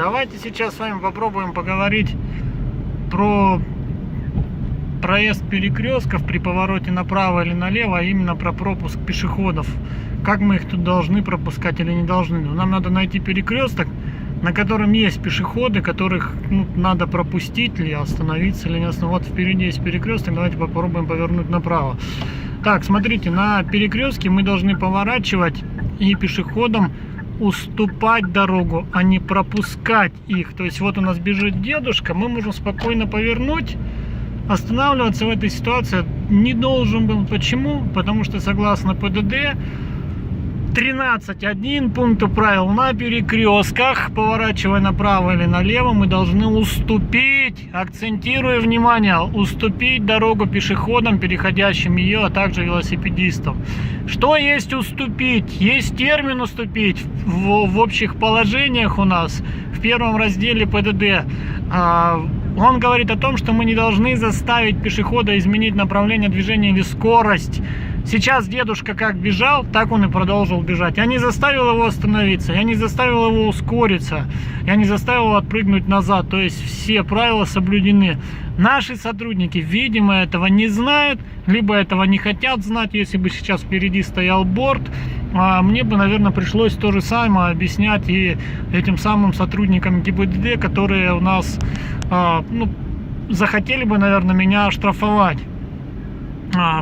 Давайте сейчас с вами попробуем поговорить про проезд перекрестков при повороте направо или налево, а именно про пропуск пешеходов. Как мы их тут должны пропускать или не должны. Нам надо найти перекресток, на котором есть пешеходы, которых надо пропустить или остановиться, или не остановиться. Вот впереди есть перекресток, давайте попробуем повернуть направо. Так, смотрите, на перекрестке мы должны поворачивать и пешеходам уступать дорогу, а не пропускать их. То есть вот у нас бежит дедушка, мы можем спокойно повернуть. Останавливаться в этой ситуации не должен был. Почему? Потому что согласно ПДД 13.1 пункту правил: на перекрестках, поворачивая направо или налево, мы должны уступить, акцентирую внимание, уступить дорогу пешеходам, переходящим ее, а также велосипедистам. Что есть уступить? Есть термин уступить в общих положениях у нас в первом разделе ПДД. Он говорит о том, что мы не должны заставить пешехода изменить направление движения или скорость. Сейчас дедушка как бежал, так он и продолжил бежать. Я не заставил его остановиться, я не заставил его ускориться, я не заставил его отпрыгнуть назад. То есть все правила соблюдены. Наши сотрудники, видимо, этого не знают, либо этого не хотят знать. Если бы сейчас впереди стоял борт, мне бы, наверное, пришлось то же самое объяснять и этим самым сотрудникам ГИБДД, которые у нас захотели бы, наверное, меня оштрафовать.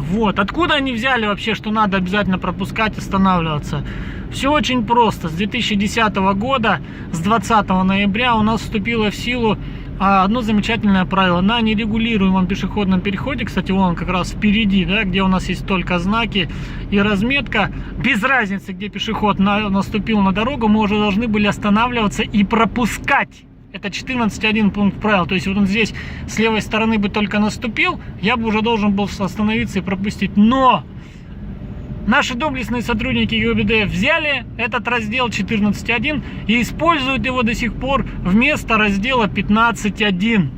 Вот. Откуда они взяли вообще, что надо обязательно пропускать, останавливаться? Все очень просто. С 2010 года, с 20 ноября у нас вступило в силу одно замечательное правило. На нерегулируемом пешеходном переходе, кстати, вон как раз впереди, да, где у нас есть только знаки и разметка, без разницы, где пешеход наступил на дорогу, мы уже должны были останавливаться и пропускать. Это 14.1 пункт правил. То есть вот он здесь с левой стороны бы только наступил, я бы уже должен был остановиться и пропустить. Но наши доблестные сотрудники ГИБДД взяли этот раздел 14.1 и используют его до сих пор вместо раздела 15.1.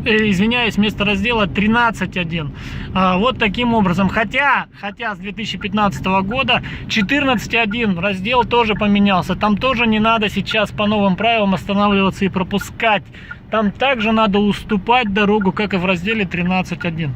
Извиняюсь, вместо раздела 13.1. Вот таким образом. Хотя с 2015 года 14.1 раздел тоже поменялся. Там тоже не надо сейчас по новым правилам останавливаться и пропускать. Там также надо уступать дорогу, как и в разделе 13.1.